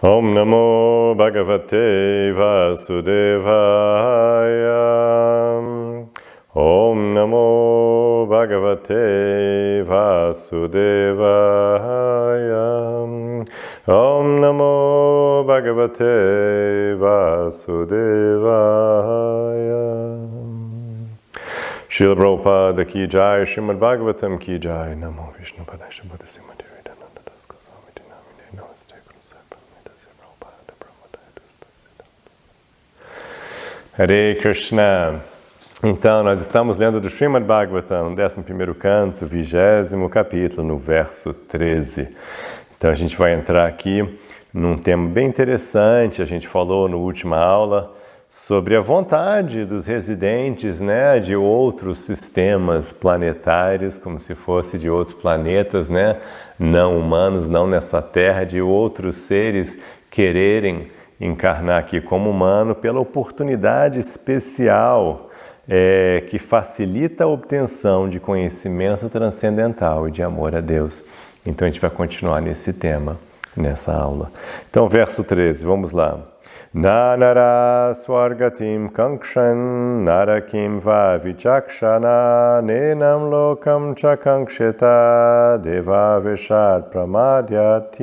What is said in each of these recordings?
Om Namo Bhagavate Vasudevaya. Om Namo Bhagavate Vasudevaya. Om Namo Bhagavate Vasudevaya. Srila Prabhupada ki jai, Srimad Bhagavatam ki jai, Namo Vishnu Padaya Shabda Simati Vedananda Das Goswami Dinamine Namaste Guru Sahib Medasya Prabhupada Brahmadaya Dustasi. Hare Krishna. Então, nós estamos lendo do Srimad Bhagavatam, 11º canto, 20º capítulo, no verso 13. Então, a gente vai entrar aqui num tema bem interessante. A gente falou na última aula sobre a vontade dos residentes, né, de outros sistemas planetários, como se fosse de outros planetas, né, não humanos, não nessa Terra, de outros seres quererem encarnar aqui como humano pela oportunidade especial que facilita a obtenção de conhecimento transcendental e de amor a Deus. Então a gente vai continuar nesse tema, nessa aula. Então, verso 13, vamos lá. Nanara swargatim kankshan narakim va vichakshana nenam lokam chakanksheta deva veshad pramadyatim.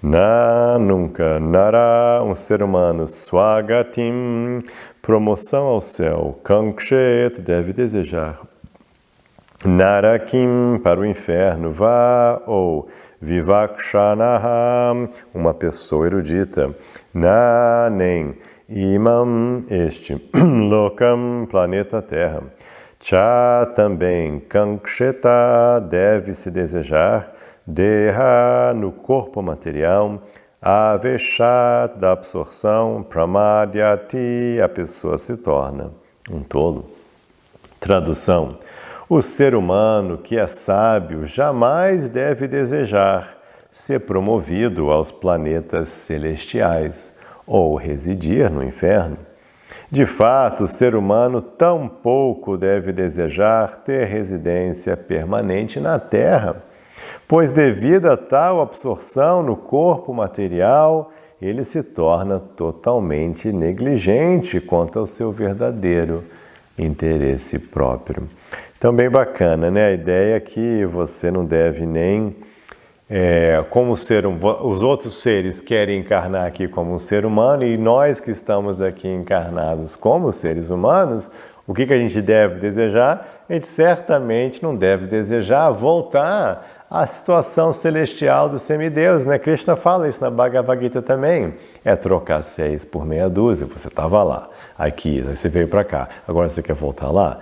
Nunca, nara, um ser humano, swagatim, promoção ao céu, kankshet, deve desejar. Narakim, para o inferno, vá, ou vivakshanaha, uma pessoa erudita. Nanem, imam, este, lokam, planeta Terra. Cha, também, kanksheta, deve-se desejar. Deha, no corpo material. Aveshat, da absorção. Pramadyati, a pessoa se torna um tolo. Tradução. O ser humano que é sábio jamais deve desejar ser promovido aos planetas celestiais ou residir no inferno. De fato, o ser humano tampouco deve desejar ter residência permanente na Terra, pois devido a tal absorção no corpo material, ele se torna totalmente negligente quanto ao seu verdadeiro interesse próprio. Então, bem bacana, né? A ideia é que você não deve nem, os outros seres querem encarnar aqui como um ser humano e nós que estamos aqui encarnados como seres humanos, o que a gente deve desejar? A gente certamente não deve desejar voltar à situação celestial dos semideus, né? Krishna fala isso na Bhagavad Gita também. É trocar 6 por meia dúzia, você estava lá, aqui, aí você veio para cá, agora você quer voltar lá?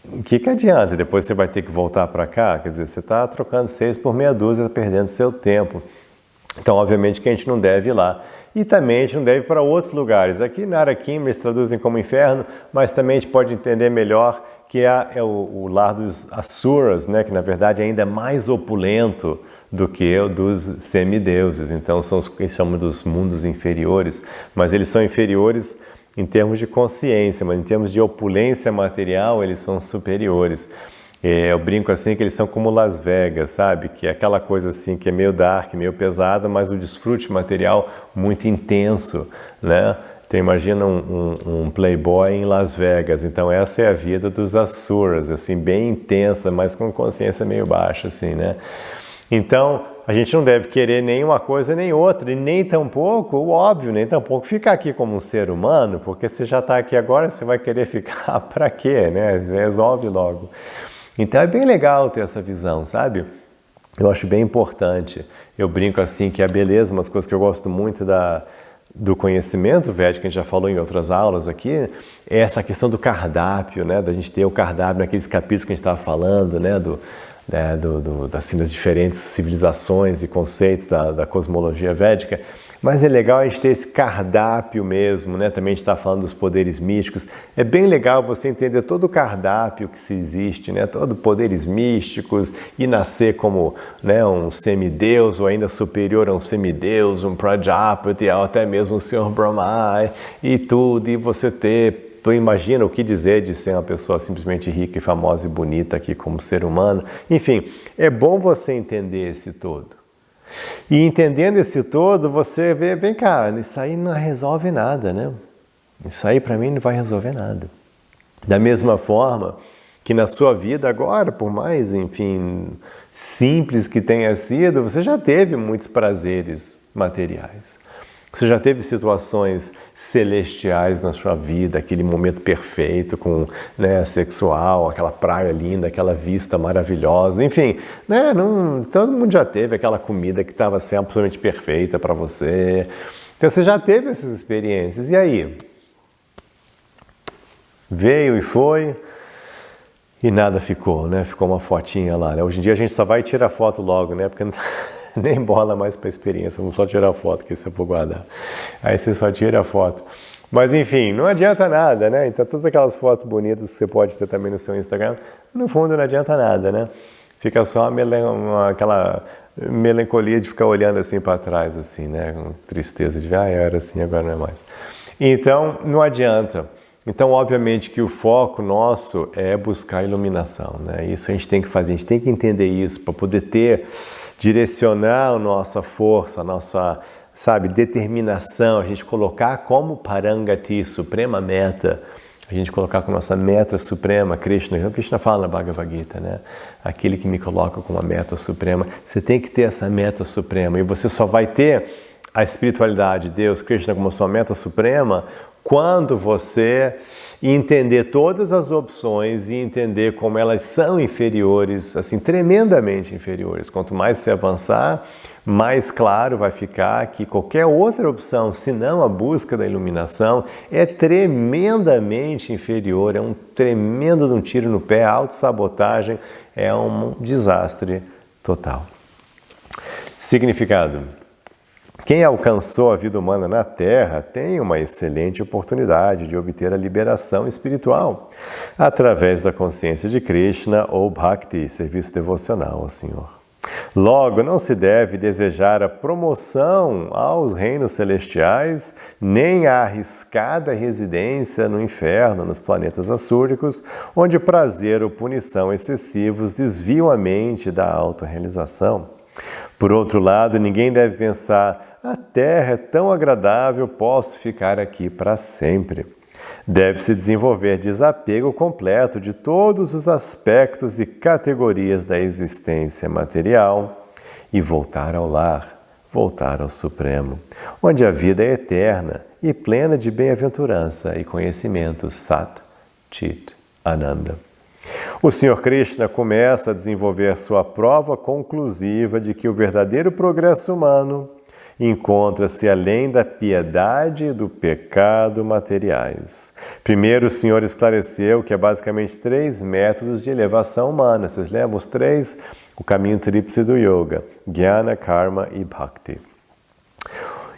O que adianta? Depois você vai ter que voltar para cá? Quer dizer, você está trocando 6 por meia dúzia, perdendo seu tempo. Então, obviamente que a gente não deve ir lá. E também a gente não deve ir para outros lugares. Aqui na Narakim eles traduzem como inferno, mas também a gente pode entender melhor que é o lar dos Asuras, né? Que na verdade ainda é mais opulento do que o dos semideuses. Então são os que eles chamam dos mundos inferiores, mas eles são inferiores em termos de consciência, mas em termos de opulência material, eles são superiores. Eu brinco assim que eles são como Las Vegas, sabe? Que é aquela coisa assim que é meio dark, meio pesada, mas o desfrute material muito intenso, né? Então imagina um playboy em Las Vegas. Então essa é a vida dos Asuras, assim, bem intensa, mas com consciência meio baixa, assim, né? Então, a gente não deve querer nem uma coisa nem outra, e nem tampouco, o óbvio, nem tampouco ficar aqui como um ser humano, porque você já está aqui agora, você vai querer ficar para quê, né? Resolve logo. Então é bem legal ter essa visão, sabe? Eu acho bem importante. Eu brinco assim que a beleza, umas coisas que eu gosto muito do conhecimento védico, que a gente já falou em outras aulas aqui, é essa questão do cardápio, né? Da gente ter o cardápio naqueles capítulos que a gente estava falando, né? Das diferentes civilizações e conceitos da cosmologia védica, mas é legal a gente ter esse cardápio mesmo, né? Também a gente está falando dos poderes místicos, é bem legal você entender todo o cardápio que se existe, né? Todos poderes místicos e nascer como, né, um semideus ou ainda superior a um semideus, um Prajapati, ou até mesmo o Senhor Brahma e tudo, e você ter. Tu imagina o que dizer de ser uma pessoa simplesmente rica e famosa e bonita aqui como ser humano. Enfim, é bom você entender esse todo. E entendendo esse todo, você vê, vem cá, isso aí não resolve nada, né? Isso aí para mim não vai resolver nada. Da mesma forma que na sua vida agora, por mais, enfim, simples que tenha sido, você já teve muitos prazeres materiais. Você já teve situações celestiais na sua vida, aquele momento perfeito com, né, sexual, aquela praia linda, aquela vista maravilhosa, enfim, né, todo mundo já teve aquela comida que estava sempre absolutamente perfeita para você. Então você já teve essas experiências. E aí? Veio e foi e nada ficou, né? Ficou uma fotinha lá, né? Hoje em dia a gente só vai tirar foto logo, né? Porque não nem bola mais para a experiência, vamos só tirar foto, que isso eu vou guardar. Aí você só tira a foto. Mas enfim, não adianta nada, né? Então todas aquelas fotos bonitas que você pode ter também no seu Instagram, no fundo não adianta nada, né? Fica só aquela melancolia de ficar olhando assim para trás, assim, né? Com tristeza de, era assim, agora não é mais. Então, não adianta. Então, obviamente que o foco nosso é buscar iluminação, né? Isso a gente tem que fazer, a gente tem que entender isso para poder direcionar a nossa força, a nossa, determinação, a gente colocar como Parangati, suprema meta, a gente colocar como nossa meta suprema, Krishna. Krishna fala na Bhagavad Gita, né? Aquele que me coloca como a meta suprema. Você tem que ter essa meta suprema e você só vai ter a espiritualidade, Deus, Krishna como sua meta suprema, quando você entender todas as opções e entender como elas são inferiores, assim, tremendamente inferiores. Quanto mais você avançar, mais claro vai ficar que qualquer outra opção, se não a busca da iluminação, é tremendamente inferior, é um tremendo de um tiro no pé, autossabotagem, é um desastre total. Significado. Quem alcançou a vida humana na Terra tem uma excelente oportunidade de obter a liberação espiritual através da consciência de Krishna ou Bhakti, serviço devocional ao Senhor. Logo, não se deve desejar a promoção aos reinos celestiais, nem a arriscada residência no inferno, nos planetas assúricos, onde prazer ou punição excessivos desviam a mente da autorrealização. Por outro lado, ninguém deve pensar, a Terra é tão agradável, posso ficar aqui para sempre. Deve-se desenvolver desapego completo de todos os aspectos e categorias da existência material e voltar ao lar, voltar ao Supremo, onde a vida é eterna e plena de bem-aventurança e conhecimento Sat, Chit, Ananda. O Sr. Krishna começa a desenvolver sua prova conclusiva de que o verdadeiro progresso humano encontra-se além da piedade e do pecado materiais. Primeiro, o Senhor esclareceu que há basicamente 3 métodos de elevação humana. Vocês lembram os 3? O caminho tríplice do yoga: Jnana, Karma e Bhakti.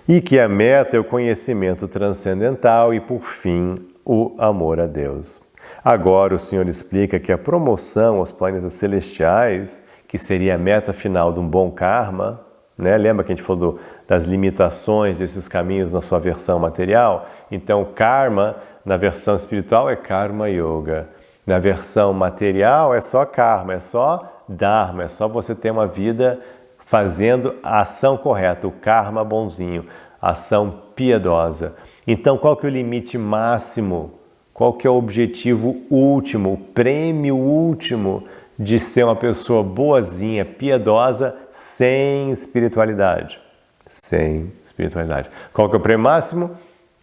E que a meta é o conhecimento transcendental e, por fim, o amor a Deus. Agora o Senhor explica que a promoção aos planetas celestiais, que seria a meta final de um bom karma, né? Lembra que a gente falou das limitações desses caminhos na sua versão material? Então, karma, na versão espiritual, é karma yoga. Na versão material, é só karma, é só dharma, é só você ter uma vida fazendo a ação correta, o karma bonzinho, a ação piedosa. Então, qual que é o limite máximo? Qual que é o objetivo último, o prêmio último de ser uma pessoa boazinha, piedosa, sem espiritualidade? Sem espiritualidade. Qual que é o prêmio máximo?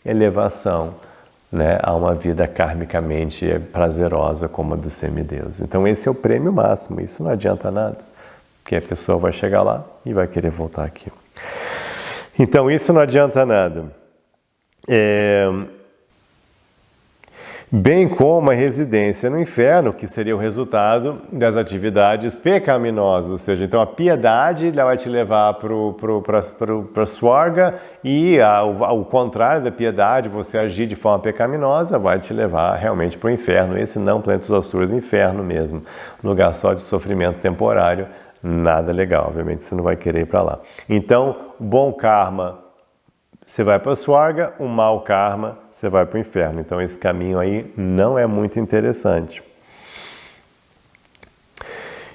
Elevação, né, a uma vida karmicamente prazerosa como a dos semideus. Então esse é o prêmio máximo, isso não adianta nada, porque a pessoa vai chegar lá e vai querer voltar aqui. Então isso não adianta nada. Bem como a residência no inferno, que seria o resultado das atividades pecaminosas, ou seja, então a piedade ela vai te levar para Swarga e ao contrário da piedade, você agir de forma pecaminosa, vai te levar realmente para o inferno. Esse não, planetas assuros, inferno mesmo, lugar só de sofrimento temporário, nada legal, obviamente você não vai querer ir para lá. Então, bom karma, você vai para o Swarga, um mau karma, você vai para o inferno. Então esse caminho aí não é muito interessante.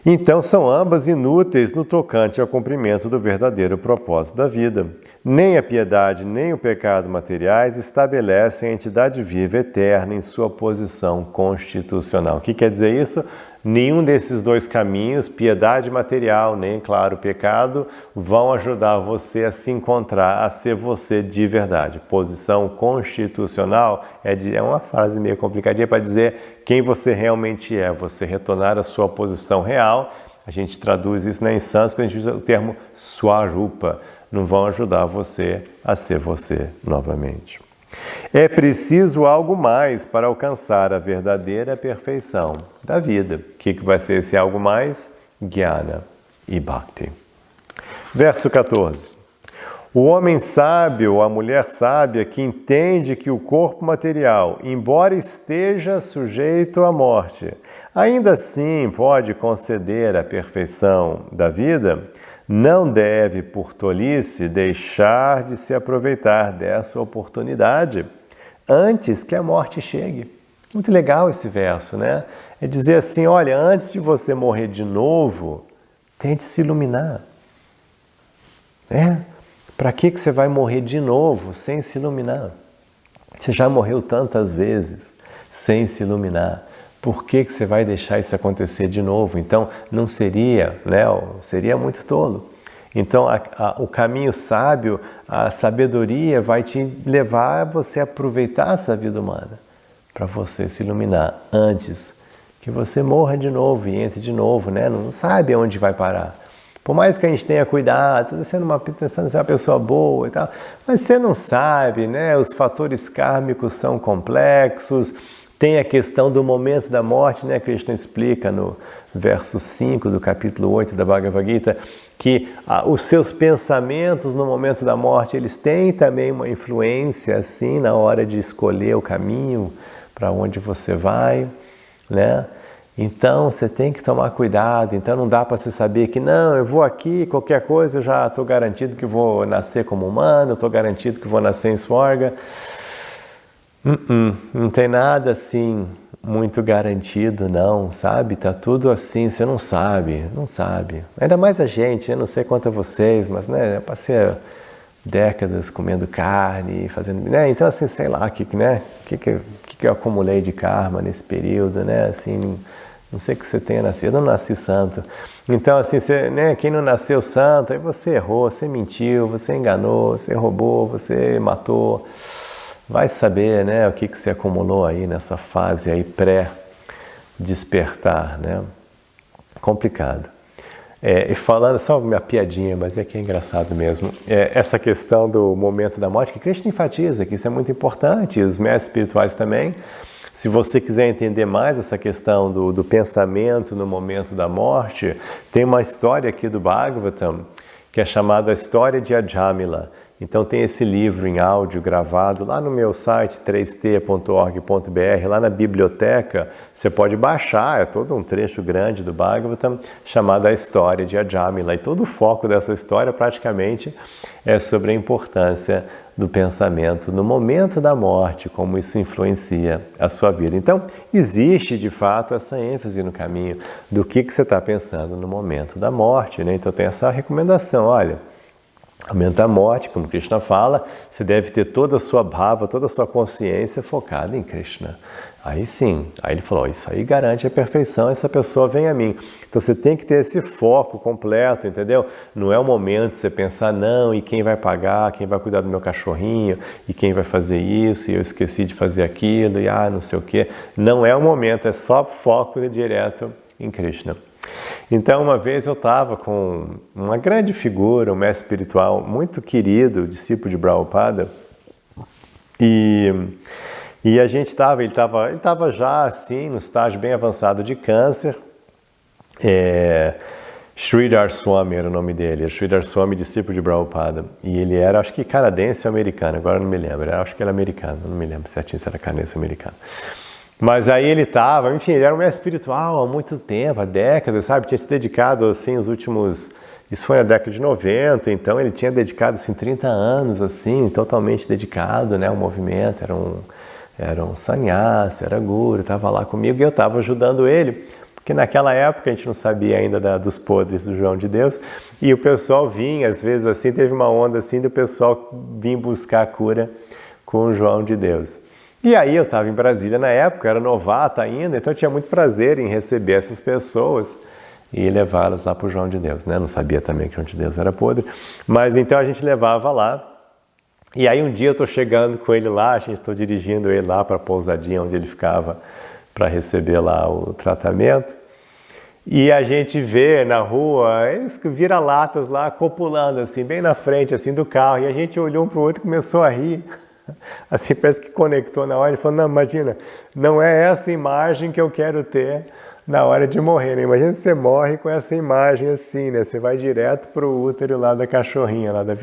Então são ambas inúteis no tocante ao cumprimento do verdadeiro propósito da vida. Nem a piedade nem o pecado materiais estabelecem a entidade viva eterna em sua posição constitucional. O que quer dizer isso? Nenhum desses dois caminhos, piedade material, nem, claro, pecado, vão ajudar você a se encontrar, a ser você de verdade. Posição constitucional é uma frase meio complicadinha para dizer quem você realmente é, você retornar à sua posição real. A gente traduz isso, né, em sânscrito, a gente usa o termo swarupa. Não vão ajudar você a ser você novamente. É preciso algo mais para alcançar a verdadeira perfeição da vida. O que vai ser esse algo mais? Jnana e Bhakti. Verso 14. O homem sábio ou a mulher sábia que entende que o corpo material, embora esteja sujeito à morte, ainda assim pode conceder a perfeição da vida, não deve, por tolice, deixar de se aproveitar dessa oportunidade antes que a morte chegue. Muito legal esse verso, né? É dizer assim, olha, antes de você morrer de novo, tente se iluminar. Para que você vai morrer de novo sem se iluminar? Você já morreu tantas vezes sem se iluminar. Por que você vai deixar isso acontecer de novo? Então, não seria, né? Seria muito tolo. Então, o caminho sábio, a sabedoria vai te levar a você aproveitar essa vida humana para você se iluminar antes que você morra de novo e entre de novo, né? Não sabe onde vai parar. Por mais que a gente tenha cuidado, tentando ser uma pessoa boa e tal, mas você não sabe, né? Os fatores kármicos são complexos. Tem a questão do momento da morte, né? Krishna explica no verso 5 do capítulo 8 da Bhagavad Gita, que os seus pensamentos no momento da morte, eles têm também uma influência, assim, na hora de escolher o caminho para onde você vai, né? Então, você tem que tomar cuidado. Então, não dá para você saber que, não, eu vou aqui, qualquer coisa, eu já estou garantido que vou nascer como humano, eu estou garantido que vou nascer em Swarga. Não tem nada assim muito garantido, não, sabe? Tá tudo assim, você não sabe. Ainda mais a gente, eu não sei quanto a vocês, mas, né, eu passei décadas comendo carne, fazendo, né? Então, assim, sei lá, que eu acumulei de karma nesse período, né? Assim, não sei que você tenha nascido, eu não nasci santo. Então, assim, você, né, quem não nasceu santo, aí você errou, você mentiu, você enganou, você roubou, você matou. Vai saber, né, o que você acumulou aí nessa fase aí pré-despertar, né? Complicado. E falando, só uma piadinha, mas é que é engraçado mesmo, essa questão do momento da morte, que Krishna enfatiza, que isso é muito importante, e os mestres espirituais também. Se você quiser entender mais essa questão do pensamento no momento da morte, tem uma história aqui do Bhagavatam, que é chamada a História de Ajamila. Então tem esse livro em áudio gravado lá no meu site 3t.org.br, lá na biblioteca, você pode baixar, é todo um trecho grande do Bhagavatam, chamado A História de Ajamila. E todo o foco dessa história praticamente é sobre a importância do pensamento no momento da morte, como isso influencia a sua vida. Então, existe de fato essa ênfase no caminho do que você está pensando no momento da morte, né? Então tem essa recomendação, olha, no momento da morte, como Krishna fala, você deve ter toda a sua bhava, toda a sua consciência focada em Krishna. Aí sim, aí ele falou, isso aí garante a perfeição, essa pessoa vem a mim. Então você tem que ter esse foco completo, entendeu? Não é o momento de você pensar, não, e quem vai pagar, quem vai cuidar do meu cachorrinho, e quem vai fazer isso, e eu esqueci de fazer aquilo, e não sei o quê. Não é o momento, é só foco direto em Krishna. Então, uma vez eu estava com uma grande figura, um mestre espiritual muito querido, discípulo de Prabhupada, e a gente estava, ele estava já assim, no estágio bem avançado de câncer. Sridhar Swami era o nome dele, Sridhar Swami, discípulo de Prabhupada, e ele era, acho que canadense ou americano, agora não me lembro, acho que ele era americano, não me lembro certinho se era canadense ou americano. Mas aí ele estava, enfim, ele era um mestre espiritual há muito tempo, há décadas, sabe? Tinha se dedicado, assim, os últimos... Isso foi na década de 90, então ele tinha dedicado, assim, 30 anos, assim, totalmente dedicado, né, ao movimento. Era um sannyasi, era guru, estava lá comigo e eu estava ajudando ele, Porque naquela época a gente não sabia ainda dos podres do João de Deus, e o pessoal vinha, às vezes assim, teve uma onda assim do pessoal vir buscar a cura com o João de Deus. E aí eu estava em Brasília na época, era novata ainda, então eu tinha muito prazer em receber essas pessoas e levá-las lá para o João de Deus, né? Não sabia também que o João de Deus era podre, mas então a gente levava lá. E aí um dia eu estou chegando com ele lá, a gente está dirigindo ele lá para a pousadinha onde ele ficava para receber lá o tratamento. E a gente vê na rua, eles vira-latas lá copulando assim, bem na frente assim do carro. E a gente olhou um para o outro e começou a rir. Assim, parece que conectou na hora. Ele falou, não, imagina, não é essa imagem que eu quero ter na hora de morrer, né? Imagina se você morre com essa imagem assim, né? Você vai direto para o útero lá da cachorrinha, lá da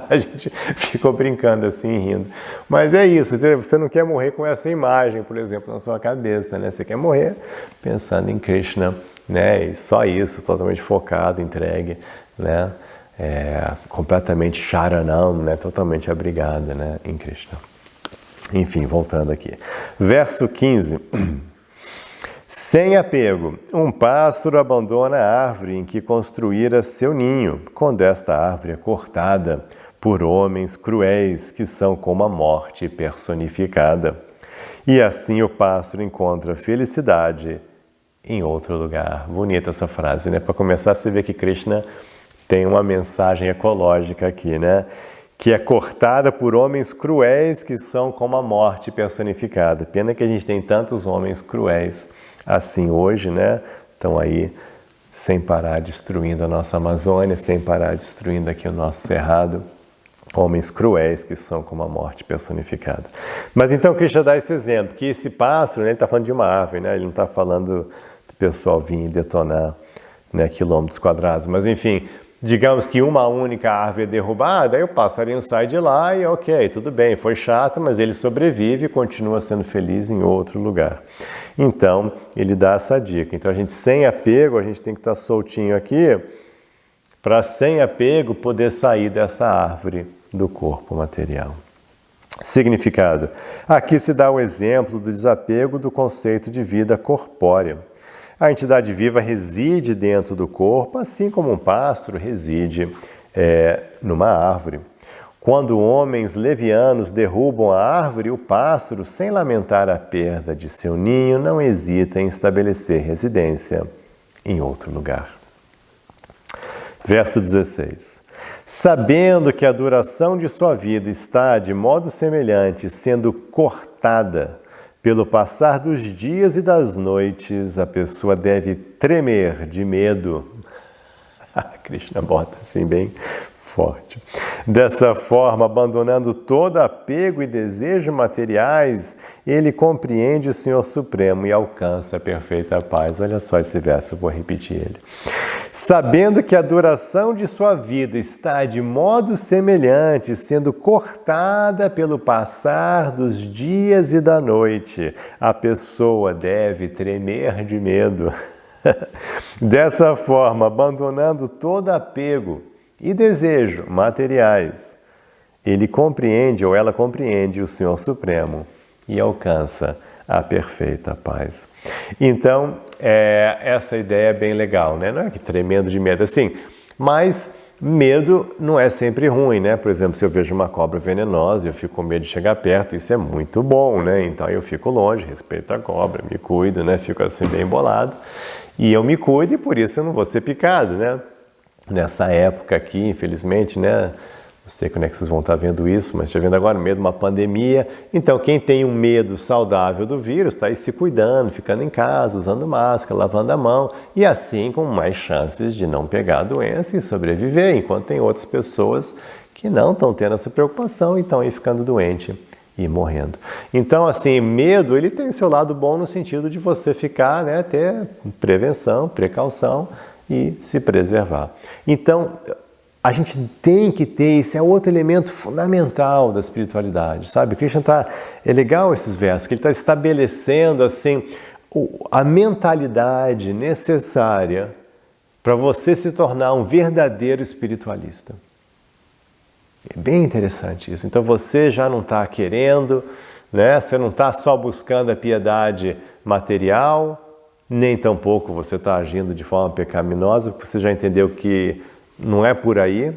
A gente ficou brincando assim, rindo. Mas é isso, você não quer morrer com essa imagem, por exemplo, na sua cabeça, né? Você quer morrer pensando em Krishna, né? E só isso, totalmente focado, entregue, né? Completamente sharanam, né? Totalmente abrigada, né? Em Krishna. Enfim, voltando aqui. Verso 15. Sem apego, um pássaro abandona a árvore em que construíra seu ninho, quando esta árvore é cortada por homens cruéis que são como a morte personificada. E assim o pássaro encontra felicidade em outro lugar. Bonita essa frase, né? Para começar, você vê que Krishna tem uma mensagem ecológica aqui, né? Que é cortada por homens cruéis que são como a morte personificada. Pena que a gente tem tantos homens cruéis assim hoje, né? Estão aí sem parar destruindo a nossa Amazônia, sem parar destruindo aqui o nosso cerrado. Homens cruéis que são como a morte personificada. Mas então Krishna dá esse exemplo, que esse pássaro, né, ele está falando de uma árvore, né? Ele não está falando do pessoal vir detonar, né, quilômetros quadrados, mas enfim, digamos que uma única árvore é derrubada, aí o passarinho sai de lá e ok, tudo bem, foi chato, mas ele sobrevive e continua sendo feliz em outro lugar. Então, ele dá essa dica. Então, a gente sem apego, a gente tem que estar soltinho aqui, para sem apego poder sair dessa árvore do corpo material. Significado. Aqui se dá o exemplo do desapego do conceito de vida corpórea. A entidade viva reside dentro do corpo, assim como um pássaro reside numa árvore. Quando homens levianos derrubam a árvore, o pássaro, sem lamentar a perda de seu ninho, não hesita em estabelecer residência em outro lugar. Verso 16. Sabendo que a duração de sua vida está, de modo semelhante, sendo cortada pelo passar dos dias e das noites, a pessoa deve tremer de medo. Krishna bota assim bem forte. Dessa forma, abandonando todo apego e desejo materiais, ele compreende o Senhor Supremo e alcança a perfeita paz. Olha só esse verso, eu vou repetir ele. Sabendo que a duração de sua vida está de modo semelhante, sendo cortada pelo passar dos dias e da noite, a pessoa deve tremer de medo. Dessa forma, abandonando todo apego e desejo materiais, ele compreende ou ela compreende o Senhor Supremo e alcança a perfeita paz. Então, essa ideia é bem legal, né? Não é que tremendo de medo assim, mas medo não é sempre ruim, né? Por exemplo, se eu vejo uma cobra venenosa, eu fico com medo de chegar perto, isso é muito bom, né? Então eu fico longe, respeito a cobra, me cuido, né? Fico assim bem bolado. E eu me cuido e por isso eu não vou ser picado, né? Nessa época aqui, infelizmente, né? Não sei quando é que vocês vão estar vendo isso, mas está vendo agora, medo de uma pandemia. Então, quem tem um medo saudável do vírus está aí se cuidando, ficando em casa, usando máscara, lavando a mão, e assim com mais chances de não pegar a doença e sobreviver, enquanto tem outras pessoas que não estão tendo essa preocupação e estão aí ficando doente e morrendo. Então, assim, medo, ele tem seu lado bom no sentido de você ficar, né, ter prevenção, precaução e se preservar. Então, a gente tem que ter, esse é outro elemento fundamental da espiritualidade, sabe? Krishna é legal esses versos, que ele está estabelecendo, assim, a mentalidade necessária para você se tornar um verdadeiro espiritualista. É bem interessante isso. Então você já não está querendo, né? Você não está só buscando a piedade material, nem tampouco você está agindo de forma pecaminosa, porque você já entendeu que não é por aí,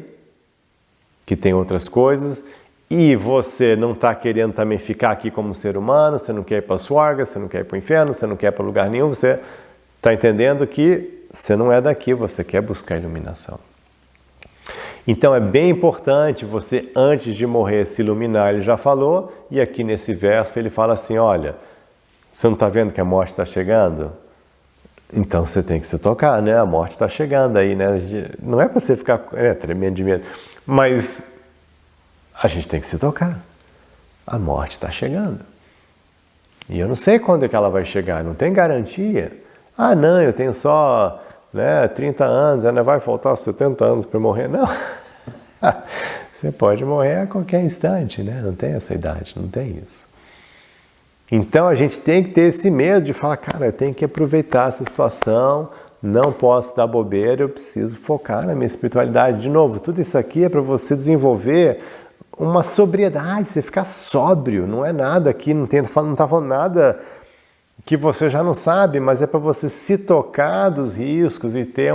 que tem outras coisas, e você não está querendo também ficar aqui como ser humano, você não quer ir para a Swarga, você não quer ir para o inferno, você não quer ir para lugar nenhum, você está entendendo que você não é daqui, você quer buscar iluminação. Então é bem importante você, antes de morrer, se iluminar, ele já falou, e aqui nesse verso ele fala assim, olha, você não está vendo que a morte está chegando? Então você tem que se tocar, né? A morte está chegando aí, né? Não é para você ficar tremendo de medo, mas a gente tem que se tocar. A morte está chegando. E eu não sei quando é que ela vai chegar, não tem garantia. Ah, não, eu tenho só 30 anos, ainda vai faltar 70 anos para morrer. Não. Você pode morrer a qualquer instante, né? Não tem essa idade, não tem isso. Então a gente tem que ter esse medo de falar, cara, eu tenho que aproveitar essa situação, não posso dar bobeira, eu preciso focar na minha espiritualidade. De novo, tudo isso aqui é para você desenvolver uma sobriedade, você ficar sóbrio, não é nada aqui, não está falando nada que você já não sabe, mas é para você se tocar dos riscos e ter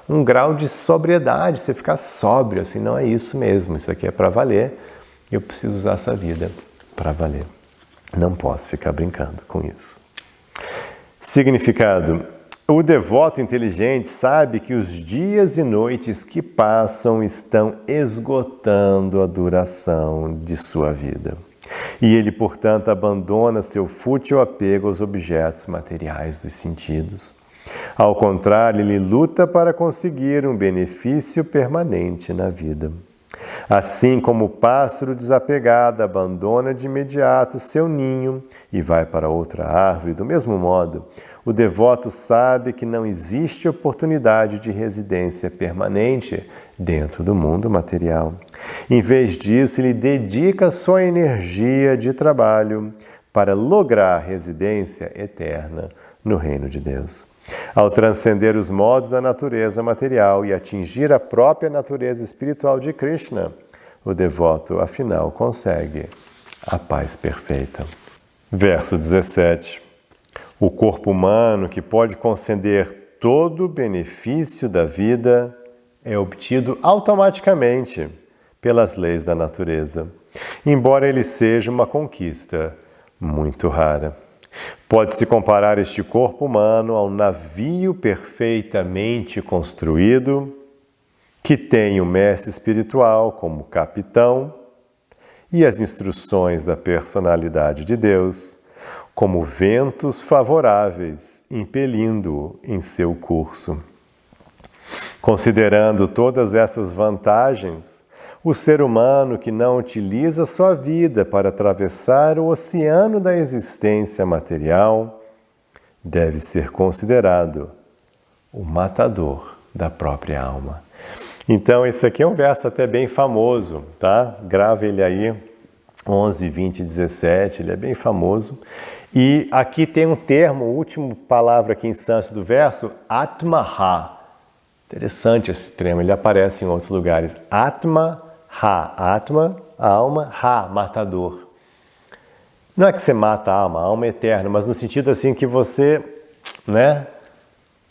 um grau de sobriedade, você ficar sóbrio, assim, não é isso mesmo, isso aqui é para valer, eu preciso usar essa vida para valer. Não posso ficar brincando com isso. Significado. O devoto inteligente sabe que os dias e noites que passam estão esgotando a duração de sua vida. E ele, portanto, abandona seu fútil apego aos objetos materiais dos sentidos. Ao contrário, ele luta para conseguir um benefício permanente na vida. Assim como o pássaro desapegado abandona de imediato seu ninho e vai para outra árvore, do mesmo modo, o devoto sabe que não existe oportunidade de residência permanente dentro do mundo material. Em vez disso, ele dedica sua energia de trabalho para lograr residência eterna no reino de Deus. Ao transcender os modos da natureza material e atingir a própria natureza espiritual de Krishna, o devoto, afinal, consegue a paz perfeita. Verso 17. O corpo humano, que pode conceder todo o benefício da vida, é obtido automaticamente pelas leis da natureza, embora ele seja uma conquista muito rara. Pode-se comparar este corpo humano a um navio perfeitamente construído, que tem o mestre espiritual como capitão e as instruções da personalidade de Deus como ventos favoráveis, impelindo-o em seu curso. Considerando todas essas vantagens, o ser humano que não utiliza sua vida para atravessar o oceano da existência material deve ser considerado o matador da própria alma. Então, esse aqui é um verso até bem famoso, tá? Grave ele aí, 11, 20, 17, ele é bem famoso. E aqui tem um termo, última palavra aqui em sânscrito do verso, Atma-ha. Interessante esse termo, ele aparece em outros lugares. Atma-ha, Atma, a alma, Ha, matador. Não é que você mata a alma é eterna, mas no sentido assim que você,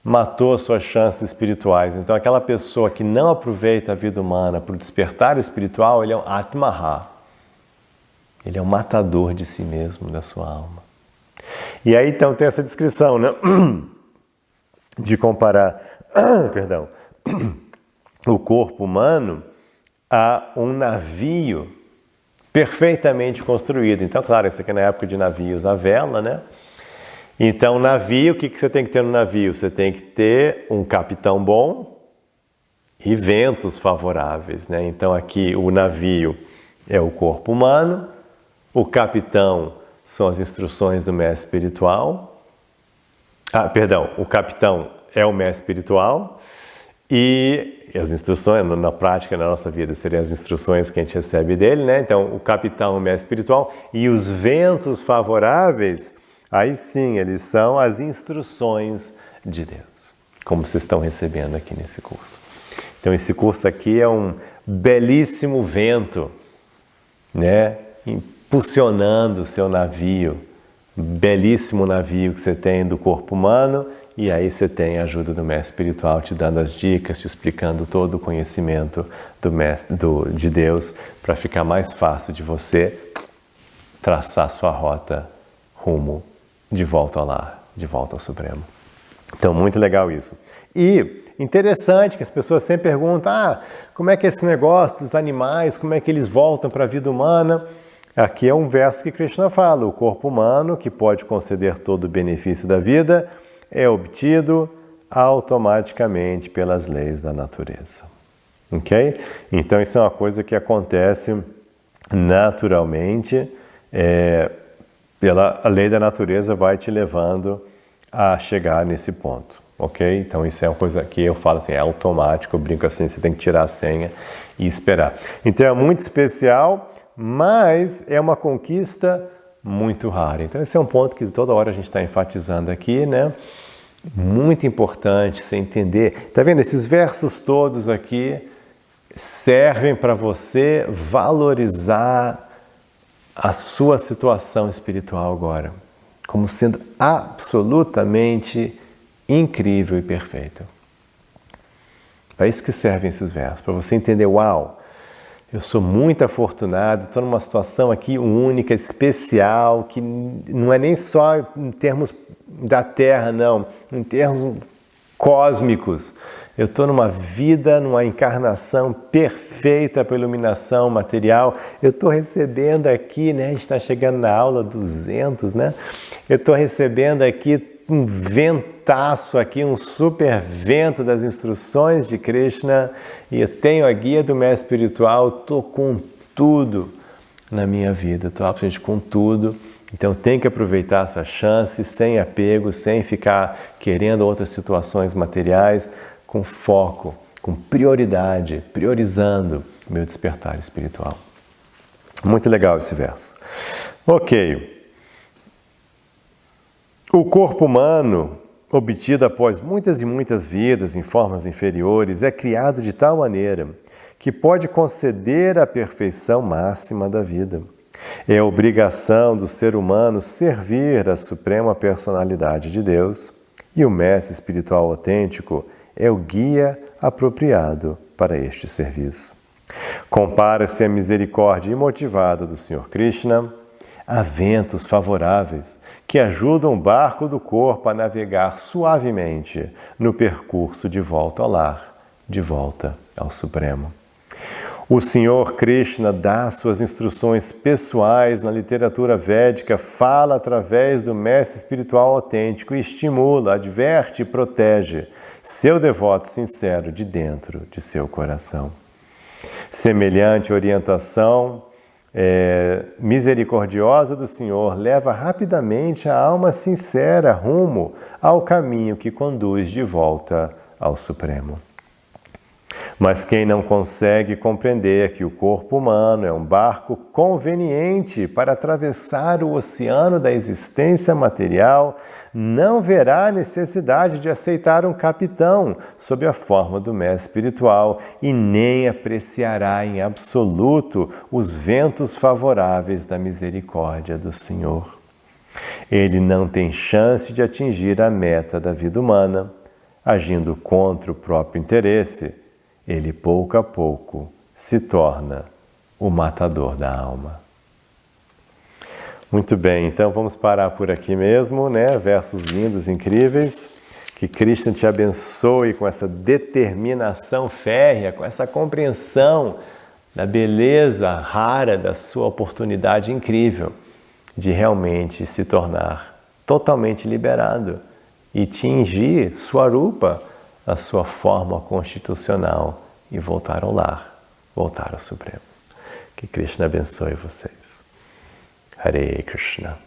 matou as suas chances espirituais. Então aquela pessoa que não aproveita a vida humana para o despertar espiritual, ele é um Atma-ha. Ele é um matador de si mesmo, da sua alma. E aí então tem essa descrição, de comparar, o corpo humano a um navio perfeitamente construído. Então, claro, isso aqui é na época de navios a vela, Então, navio, o que você tem que ter no navio? Você tem que ter um capitão bom e ventos favoráveis, Então, aqui o navio é o corpo humano, o capitão são as instruções do mestre espiritual. O capitão é o mestre espiritual e as instruções, na prática, na nossa vida, seriam as instruções que a gente recebe dele, Então, o capitão é o mestre espiritual e os ventos favoráveis, aí sim, eles são as instruções de Deus, como vocês estão recebendo aqui nesse curso. Então, esse curso aqui é um belíssimo vento, impulsionando o seu navio, belíssimo navio que você tem do corpo humano e aí você tem a ajuda do mestre espiritual te dando as dicas, te explicando todo o conhecimento do mestre, de Deus, para ficar mais fácil de você traçar sua rota rumo de volta ao lar, de volta ao Supremo. Então, muito legal isso. E interessante que as pessoas sempre perguntam, como é que é esse negócio dos animais, como é que eles voltam para a vida humana? Aqui é um verso que Krishna fala, o corpo humano, que pode conceder todo o benefício da vida, é obtido automaticamente pelas leis da natureza. Ok? Então, isso é uma coisa que acontece naturalmente, a lei da natureza vai te levando a chegar nesse ponto, ok? Então isso é uma coisa que eu falo assim, é automático, eu brinco assim, você tem que tirar a senha e esperar. Então é muito especial, mas é uma conquista muito rara. Então esse é um ponto que toda hora a gente está enfatizando aqui, né? Muito importante você entender. Tá vendo? Esses versos todos aqui servem para você valorizar a sua situação espiritual agora, como sendo absolutamente incrível e perfeita. Para isso que servem esses versos, para você entender, uau, eu sou muito afortunado, estou numa situação aqui única, especial, que não é nem só em termos da Terra, não, em termos cósmicos. Eu estou numa vida, numa encarnação perfeita para a iluminação material. Eu estou recebendo aqui, né? A gente está chegando na aula 200, né? Eu estou recebendo aqui um ventaço aqui, um super vento das instruções de Krishna. E eu tenho a guia do mestre espiritual, estou com tudo na minha vida, estou absolutamente com tudo. Então tem que aproveitar essa chance, sem apego, sem ficar querendo outras situações materiais, com foco, com prioridade, priorizando o meu despertar espiritual. Muito legal esse verso. Ok. O corpo humano, obtido após muitas e muitas vidas em formas inferiores, é criado de tal maneira que pode conceder a perfeição máxima da vida. É a obrigação do ser humano servir a suprema personalidade de Deus, e o mestre espiritual autêntico é o guia apropriado para este serviço. Compara-se a misericórdia imotivada do Senhor Krishna a ventos favoráveis que ajudam o barco do corpo a navegar suavemente no percurso de volta ao lar, de volta ao Supremo. O Senhor Krishna dá suas instruções pessoais na literatura védica, fala através do mestre espiritual autêntico e estimula, adverte e protege seu devoto sincero de dentro de seu coração. Semelhante orientação misericordiosa do Senhor leva rapidamente a alma sincera rumo ao caminho que conduz de volta ao Supremo. Mas quem não consegue compreender que o corpo humano é um barco conveniente para atravessar o oceano da existência material, não verá necessidade de aceitar um capitão sob a forma do mestre espiritual e nem apreciará em absoluto os ventos favoráveis da misericórdia do Senhor. Ele não tem chance de atingir a meta da vida humana, agindo contra o próprio interesse. Ele, pouco a pouco, se torna o matador da alma. Muito bem, então vamos parar por aqui mesmo, né? Versos lindos, incríveis. Que Krishna te abençoe com essa determinação férrea, com essa compreensão da beleza rara da sua oportunidade incrível de realmente se tornar totalmente liberado e tingir Swarupa, a sua forma constitucional, e voltar ao lar, voltar ao Supremo. Que Krishna abençoe vocês. Hare Krishna.